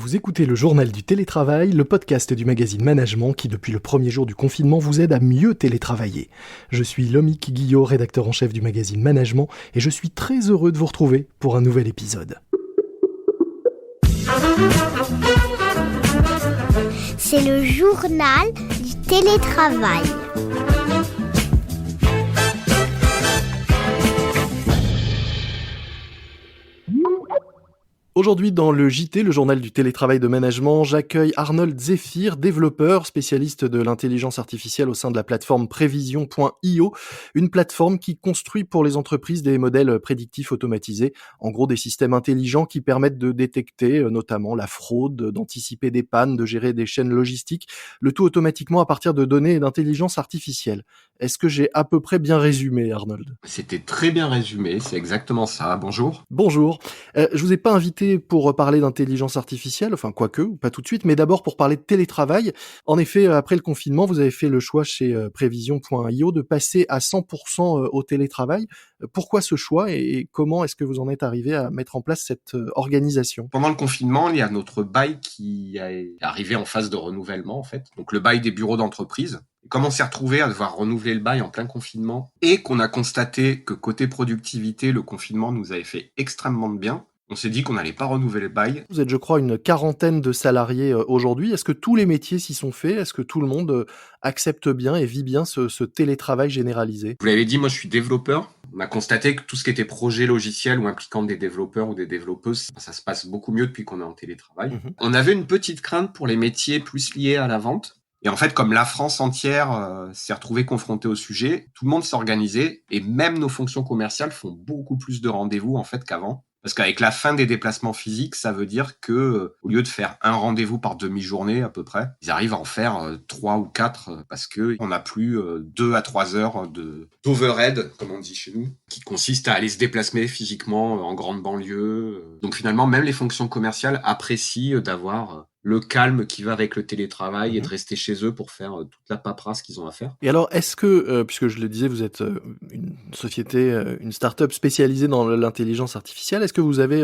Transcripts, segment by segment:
Vous écoutez le Journal du télétravail, le podcast du magazine Management qui, depuis le premier jour du confinement, vous aide à mieux télétravailler. Je suis Lomique Guillot, rédacteur en chef du magazine Management, et je suis très heureux de vous retrouver pour un nouvel épisode. C'est le journal du télétravail. Aujourd'hui, dans le JT, le journal du télétravail de management, j'accueille Arnold Zephyr, développeur, spécialiste de l'intelligence artificielle au sein de la plateforme Prévision.io, une plateforme qui construit pour les entreprises des modèles prédictifs automatisés, en gros des systèmes intelligents qui permettent de détecter notamment la fraude, d'anticiper des pannes, de gérer des chaînes logistiques, le tout automatiquement à partir de données et d'intelligence artificielle. Est-ce que j'ai à peu près bien résumé, Arnold ? C'était très bien résumé, c'est exactement ça. Bonjour. Bonjour. Je vous ai pas invité pour parler d'intelligence artificielle, enfin quoique, ou pas tout de suite, mais d'abord pour parler de télétravail. En effet, après le confinement, vous avez fait le choix chez Prévision.io de passer à 100% au télétravail. Pourquoi ce choix et comment est-ce que vous en êtes arrivé à mettre en place cette organisation ? Pendant le confinement, il y a notre bail qui est arrivé en phase de renouvellement, en fait. Donc le bail des bureaux d'entreprise. Comme on s'est retrouvé à devoir renouveler le bail en plein confinement et qu'on a constaté que côté productivité, le confinement nous avait fait extrêmement de bien, on s'est dit qu'on n'allait pas renouveler le bail. Vous êtes, je crois, une quarantaine de salariés aujourd'hui. Est-ce que tous les métiers s'y sont faits ? Est-ce que tout le monde accepte bien et vit bien ce télétravail généralisé ? Vous l'avez dit, moi je suis développeur. On a constaté que tout ce qui était projet logiciel ou impliquant des développeurs ou des développeuses, ça se passe beaucoup mieux depuis qu'on est en télétravail. On avait une petite crainte pour les métiers plus liés à la vente. Et en fait, comme la France entière s'est retrouvée confrontée au sujet, tout le monde s'est organisé et même nos fonctions commerciales font beaucoup plus de rendez-vous en fait qu'avant. Parce qu'avec la fin des déplacements physiques, ça veut dire que au lieu de faire un rendez-vous par demi-journée à peu près, ils arrivent à en faire 3 ou 4 parce que on n'a plus 2 à 3 heures d'overhead, comme on dit chez nous, qui consiste à aller se déplacer physiquement en grande banlieue. Donc finalement, même les fonctions commerciales apprécient d'avoir le calme qui va avec le télétravail et de rester chez eux pour faire toute la paperasse qu'ils ont à faire. Et alors, est-ce que, puisque je le disais, vous êtes une société, une start-up spécialisée dans l'intelligence artificielle, est-ce que vous avez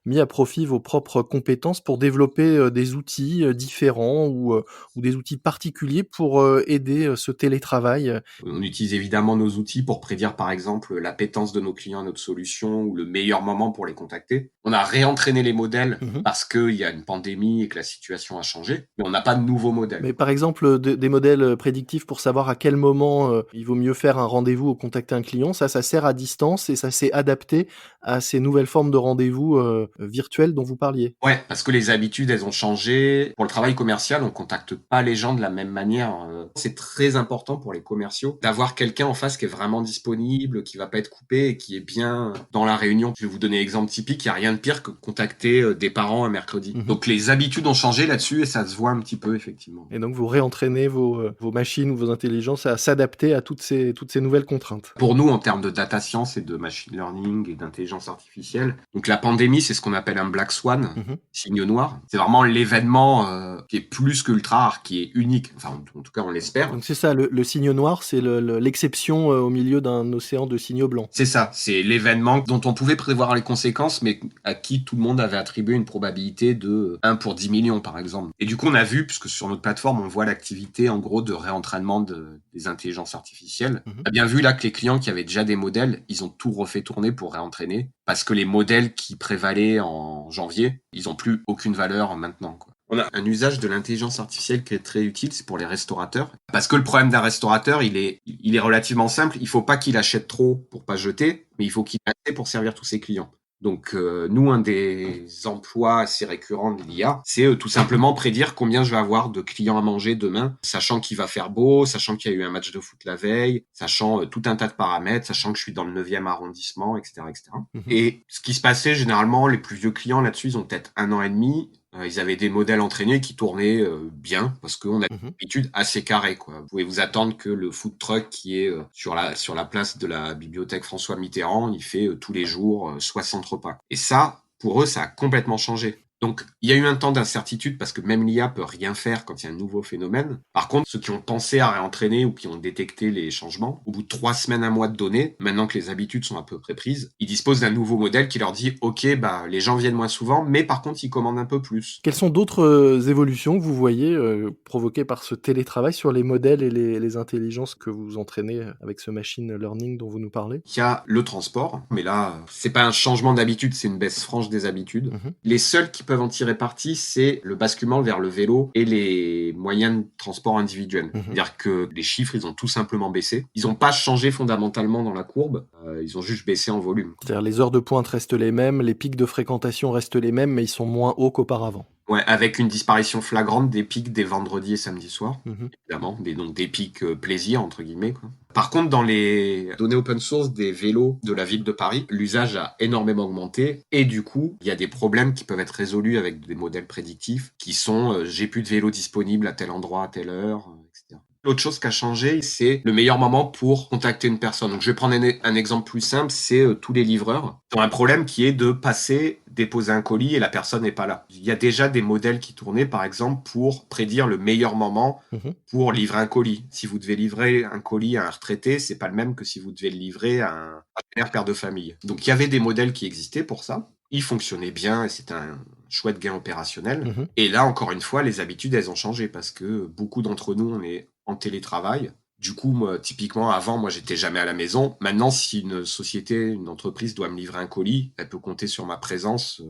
mis à profit vos propres compétences pour développer des outils différents ou des outils particuliers pour aider ce télétravail ? On utilise évidemment nos outils pour prédire par exemple l'appétence de nos clients à notre solution ou le meilleur moment pour les contacter. On a réentraîné les modèles parce qu'il y a une pandémie et que la situation a changé, mais on n'a pas de nouveaux modèles. Mais par exemple, des modèles prédictifs pour savoir à quel moment il vaut mieux faire un rendez-vous ou contacter un client, ça sert à distance et ça s'est adapté à ces nouvelles formes de rendez-vous virtuels dont vous parliez. Ouais, parce que les habitudes, elles ont changé. Pour le travail commercial, on contacte pas les gens de la même manière. C'est très important pour les commerciaux d'avoir quelqu'un en face qui est vraiment disponible, qui va pas être coupé et qui est bien dans la réunion. Je vais vous donner un exemple typique. Il y a rien de pire que contacter des parents un mercredi. Donc les habitudes ont changé là-dessus et ça se voit un petit peu effectivement. Et donc vous réentraînez vos machines ou vos intelligences à s'adapter à toutes ces nouvelles contraintes. Pour nous, en termes de data science et de machine learning et d'intelligence artificielle, donc la pandémie, c'est ce qu'on appelle un black swan, signe noir. C'est vraiment l'événement qui est plus qu'ultra rare, qui est unique. Enfin, en tout cas, on l'espère. Donc c'est ça, le signe noir, c'est l'exception au milieu d'un océan de signaux blancs. C'est ça, c'est l'événement dont on pouvait prévoir les conséquences, mais à qui tout le monde avait attribué une probabilité de 1 pour 10 millions, par exemple. Et du coup, on a vu, puisque sur notre plateforme, on voit l'activité, en gros, de réentraînement des intelligences artificielles. On a bien vu là que les clients qui avaient déjà des modèles, ils ont tout refait tourner pour réentraîner, parce que les modèles qui prévalaient en janvier, ils ont plus aucune valeur maintenant, quoi. On a un usage de l'intelligence artificielle qui est très utile, c'est pour les restaurateurs. Parce que le problème d'un restaurateur, il est relativement simple. Il faut pas qu'il achète trop pour pas jeter, mais il faut qu'il achète pour servir tous ses clients. Donc nous, un des emplois assez récurrents de l'IA, c'est tout simplement prédire combien je vais avoir de clients à manger demain, sachant qu'il va faire beau, sachant qu'il y a eu un match de foot la veille, sachant tout un tas de paramètres, sachant que je suis dans le 9e arrondissement, etc. etc. Et ce qui se passait, généralement, les plus vieux clients là-dessus, ils ont peut-être 1 an et demi. Ils avaient des modèles entraînés qui tournaient bien parce qu'on a une habitude assez carrée, quoi. Vous pouvez vous attendre que le food truck qui est sur la place de la bibliothèque François Mitterrand, il fait tous les jours 60 repas. Et ça, pour eux, ça a complètement changé. Donc, il y a eu un temps d'incertitude parce que même l'IA peut rien faire quand il y a un nouveau phénomène. Par contre, ceux qui ont pensé à réentraîner ou qui ont détecté les changements, au bout de 3 semaines, un mois de données, maintenant que les habitudes sont à peu près prises, ils disposent d'un nouveau modèle qui leur dit « Ok, les gens viennent moins souvent, mais par contre, ils commandent un peu plus. » Quelles sont d'autres, évolutions que vous voyez, provoquées par ce télétravail sur les modèles et les intelligences que vous entraînez, avec ce machine learning dont vous nous parlez? Il y a le transport, mais là, c'est pas un changement d'habitude, c'est une baisse franche des habitudes. Mmh. Les seuls qui peuvent en tirer parti, c'est le basculement vers le vélo et les moyens de transport individuels. Mmh. C'est-à-dire que les chiffres, ils ont tout simplement baissé. Ils n'ont pas changé fondamentalement dans la courbe, ils ont juste baissé en volume. C'est-à-dire les heures de pointe restent les mêmes, les pics de fréquentation restent les mêmes, mais ils sont moins hauts qu'auparavant. Ouais, avec une disparition flagrante des pics des vendredis et samedis soirs, Mmh. évidemment, donc des pics plaisir, entre guillemets, quoi. Par contre, dans les données open source des vélos de la ville de Paris, l'usage a énormément augmenté et du coup, il y a des problèmes qui peuvent être résolus avec des modèles prédictifs qui sont j'ai plus de vélos disponibles à tel endroit, à telle heure, etc. L'autre chose qui a changé, c'est le meilleur moment pour contacter une personne. Donc, je vais prendre un exemple plus simple, c'est tous les livreurs qui ont un problème qui est de passer, déposer un colis et la personne n'est pas là. Il y a déjà des modèles qui tournaient, par exemple, pour prédire le meilleur moment Mmh. pour livrer un colis. Si vous devez livrer un colis à un retraité, c'est pas le même que si vous devez le livrer à un père de famille. Donc, il y avait des modèles qui existaient pour ça. Ils fonctionnaient bien et c'était un chouette gain opérationnel. Mmh. Et là, encore une fois, les habitudes, elles ont changé parce que beaucoup d'entre nous, on est en télétravail. Du coup, moi, typiquement, avant, moi, j'étais jamais à la maison. Maintenant, si une société, une entreprise doit me livrer un colis, elle peut compter sur ma présence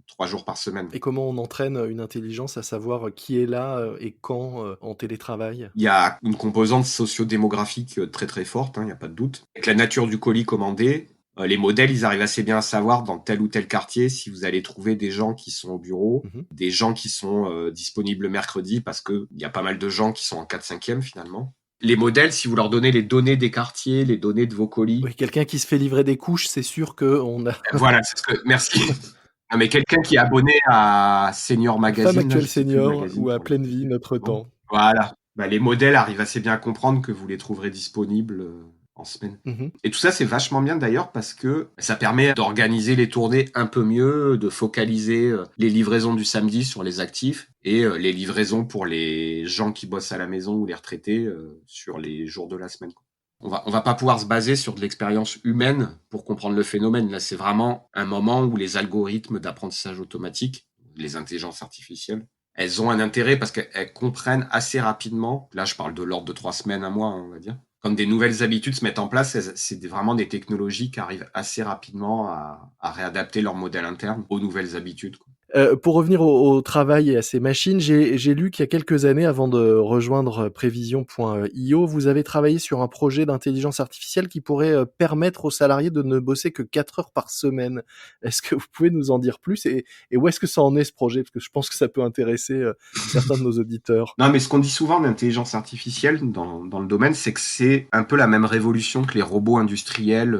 3 jours par semaine. Et comment on entraîne, une intelligence à savoir, qui est là, et quand, en télétravail? Il y a une composante sociodémographique très très forte, il n'y a pas de doute. Avec la nature du colis commandé, les modèles, ils arrivent assez bien à savoir dans tel ou tel quartier si vous allez trouver des gens qui sont au bureau, Mmh. des gens qui sont disponibles le mercredi parce que il y a pas mal de gens qui sont en 4/5e finalement. Les modèles, si vous leur donnez les données des quartiers, les données de vos colis, Oui, quelqu'un qui se fait livrer des couches, c'est sûr qu'on a voilà, c'est ce que merci. Non, mais quelqu'un qui est abonné à Senior Femme Magazine, là, Actuelle je sais plus le Senior magazine ou à pour les Pleine Vie, Notre bon, Temps. voilà. Les modèles arrivent assez bien à comprendre que vous les trouverez disponibles en semaine. Mmh. Et tout ça, c'est vachement bien d'ailleurs parce que ça permet d'organiser les tournées un peu mieux, de focaliser les livraisons du samedi sur les actifs et les livraisons pour les gens qui bossent à la maison ou les retraités sur les jours de la semaine, quoi. On va pas pouvoir se baser sur de l'expérience humaine pour comprendre le phénomène. Là, c'est vraiment un moment où les algorithmes d'apprentissage automatique, les intelligences artificielles, elles ont un intérêt parce qu'elles comprennent assez rapidement. Là, je parle de l'ordre de 3 semaines, un mois, on va dire. Quand des nouvelles habitudes se mettent en place, c'est vraiment des technologies qui arrivent assez rapidement à réadapter leur modèle interne aux nouvelles habitudes, quoi. Pour revenir au travail et à ces machines, j'ai lu qu'il y a quelques années, avant de rejoindre Prévision.io, vous avez travaillé sur un projet d'intelligence artificielle qui pourrait, permettre aux salariés de ne bosser que 4 heures par semaine. Est-ce que vous pouvez nous en dire plus et où est-ce que ça en est ce projet? Parce que je pense que ça peut intéresser, certains de nos auditeurs. Non, mais ce qu'on dit souvent en intelligence artificielle dans le domaine, c'est que c'est un peu la même révolution que les robots industriels.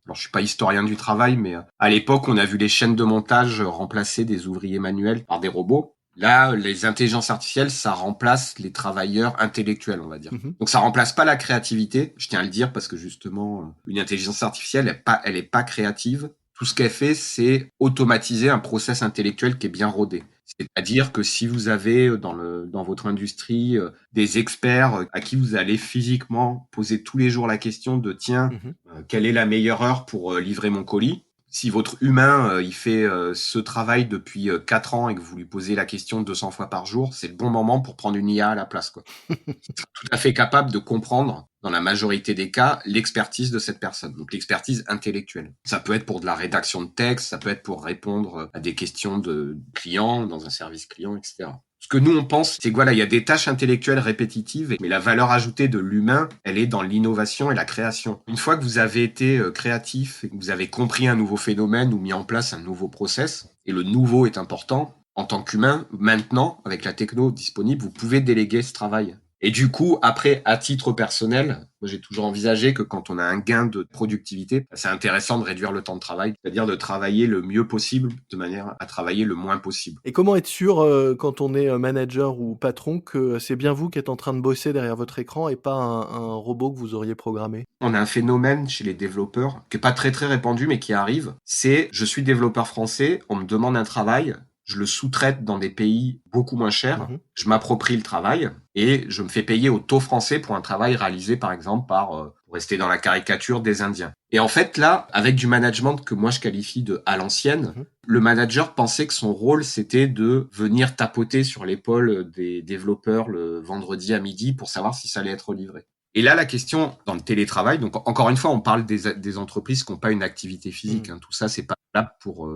Alors, je suis pas historien du travail, mais à l'époque, on a vu les chaînes de montage remplacer des ouvriers manuels par des robots. Là, les intelligences artificielles, ça remplace les travailleurs intellectuels, on va dire. Mmh. Donc, ça remplace pas la créativité. Je tiens à le dire parce que justement, une intelligence artificielle, elle est pas créative. Tout ce qu'elle fait, c'est automatiser un process intellectuel qui est bien rodé. C'est-à-dire que si vous avez dans votre industrie des experts à qui vous allez physiquement poser tous les jours la question de tiens, Mmh. quelle est la meilleure heure pour livrer mon colis? Si votre humain il fait ce travail depuis 4 ans et que vous lui posez la question 200 fois par jour, c'est le bon moment pour prendre une IA à la place, quoi. Il sera tout à fait capable de comprendre, dans la majorité des cas, l'expertise de cette personne. Donc l'expertise intellectuelle. Ça peut être pour de la rédaction de texte, ça peut être pour répondre à des questions de clients, dans un service client, etc. Ce que nous, on pense, c'est que voilà, il y a des tâches intellectuelles répétitives, mais la valeur ajoutée de l'humain, elle est dans l'innovation et la création. Une fois que vous avez été créatif et que vous avez compris un nouveau phénomène ou mis en place un nouveau process, et le nouveau est important, en tant qu'humain, maintenant, avec la techno disponible, vous pouvez déléguer ce travail. Et du coup, après, à titre personnel, moi, j'ai toujours envisagé que quand on a un gain de productivité, c'est intéressant de réduire le temps de travail, c'est-à-dire de travailler le mieux possible de manière à travailler le moins possible. Et comment être sûr, quand on est, manager ou patron, que c'est bien vous qui êtes en train de bosser derrière votre écran et pas un robot que vous auriez programmé? On a un phénomène chez les développeurs qui est pas très très répandu mais qui arrive. C'est je suis développeur français, on me demande un travail. je le sous-traite dans des pays beaucoup moins chers, Mmh. je m'approprie le travail et je me fais payer au taux français pour un travail réalisé par exemple par, pour rester dans la caricature, des Indiens. Et en fait là, avec du management que moi je qualifie de à l'ancienne, Mmh. le manager pensait que son rôle c'était de venir tapoter sur l'épaule des développeurs le vendredi à midi pour savoir si ça allait être livré. Et là, la question dans le télétravail, donc encore une fois, on parle des entreprises qui n'ont pas une activité physique. Mmh. Hein. Tout ça, c'est pas valable pour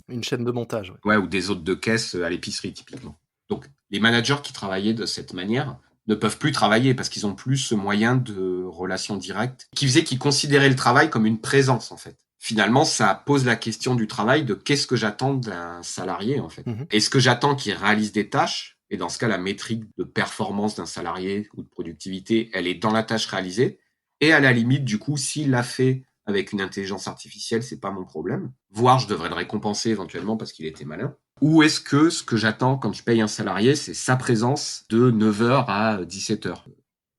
Une chaîne de montage, ouais. ou des hôtes de caisse à l'épicerie typiquement. Donc, les managers qui travaillaient de cette manière ne peuvent plus travailler parce qu'ils ont plus ce moyen de relation directe qui faisait qu'ils considéraient le travail comme une présence en fait. Finalement, ça pose la question du travail de qu'est-ce que j'attends d'un salarié en fait. Mmh. Est-ce que j'attends qu'il réalise des tâches? Et dans ce cas, la métrique de performance d'un salarié ou de productivité, elle est dans la tâche réalisée. Et à la limite, du coup, s'il l'a fait avec une intelligence artificielle, c'est pas mon problème. Voire, je devrais le récompenser éventuellement parce qu'il était malin. Ou est-ce que ce que j'attends quand je paye un salarié, c'est sa présence de 9h à 17h?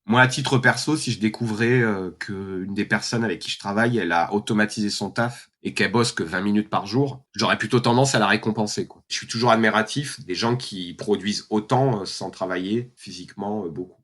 Moi, à titre perso, si je découvrais qu'une des personnes avec qui je travaille, elle a automatisé son taf et qu'elle bosse que 20 minutes par jour, j'aurais plutôt tendance à la récompenser, quoi. Je suis toujours admiratif des gens qui produisent autant sans travailler physiquement beaucoup.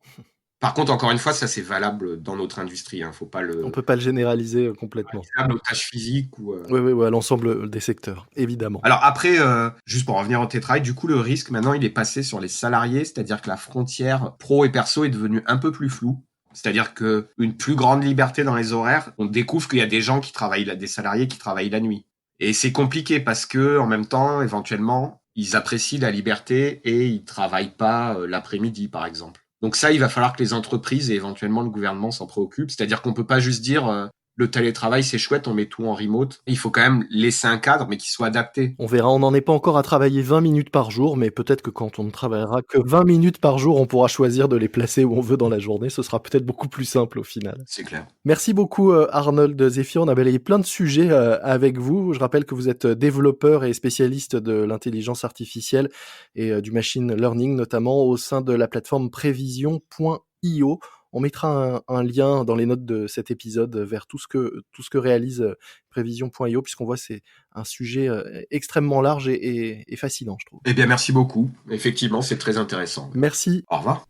Par contre, encore une fois, ça c'est valable dans notre industrie. Faut pas On peut pas le généraliser, complètement. valable aux tâches physiques ou. Oui, à l'ensemble des secteurs, évidemment. Alors après, juste pour revenir au télétravail, du coup le risque maintenant il est passé sur les salariés, c'est-à-dire que la frontière pro et perso est devenue un peu plus floue. C'est-à-dire que une plus grande liberté dans les horaires, on découvre qu'il y a des gens qui travaillent, des salariés qui travaillent la nuit. Et c'est compliqué parce que en même temps, éventuellement, ils apprécient la liberté et ils travaillent pas l'après-midi, par exemple. Donc ça, il va falloir que les entreprises et éventuellement le gouvernement s'en préoccupent. C'est-à-dire qu'on peut pas juste dire le télétravail c'est chouette, on met tout en remote. Il faut quand même laisser un cadre, mais qui soit adapté. On verra, on n'en est pas encore à travailler 20 minutes par jour, mais peut-être que quand on ne travaillera que 20 minutes par jour, on pourra choisir de les placer où on veut dans la journée. Ce sera peut-être beaucoup plus simple au final. C'est clair. Merci beaucoup Arnold Zéphir, on a balayé plein de sujets avec vous. Je rappelle que vous êtes développeur et spécialiste de l'intelligence artificielle et du machine learning, notamment au sein de la plateforme Prévision.io. On mettra un lien dans les notes de cet épisode vers tout ce que réalise Prévision.io, puisqu'on voit c'est un sujet extrêmement large et fascinant, je trouve. Eh bien, merci beaucoup. Effectivement, c'est très intéressant. Merci. Au revoir.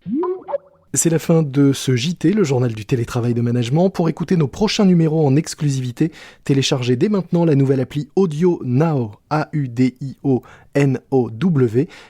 C'est la fin de ce JT, le journal du télétravail de management. Pour écouter nos prochains numéros en exclusivité, téléchargez dès maintenant la nouvelle appli Audio Now, AUDIONOW,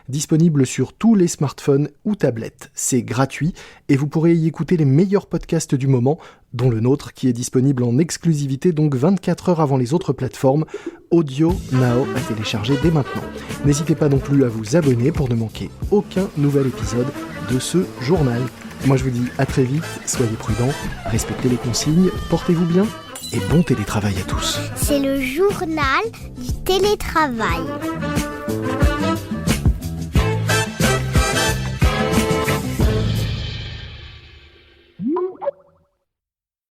disponible sur tous les smartphones ou tablettes. C'est gratuit et vous pourrez y écouter les meilleurs podcasts du moment, dont le nôtre qui est disponible en exclusivité donc 24 heures avant les autres plateformes. Audio Now à télécharger dès maintenant. N'hésitez pas non plus à vous abonner pour ne manquer aucun nouvel épisode de ce journal. Moi je vous dis à très vite, soyez prudents, respectez les consignes, portez-vous bien et bon télétravail à tous. C'est le journal du télétravail.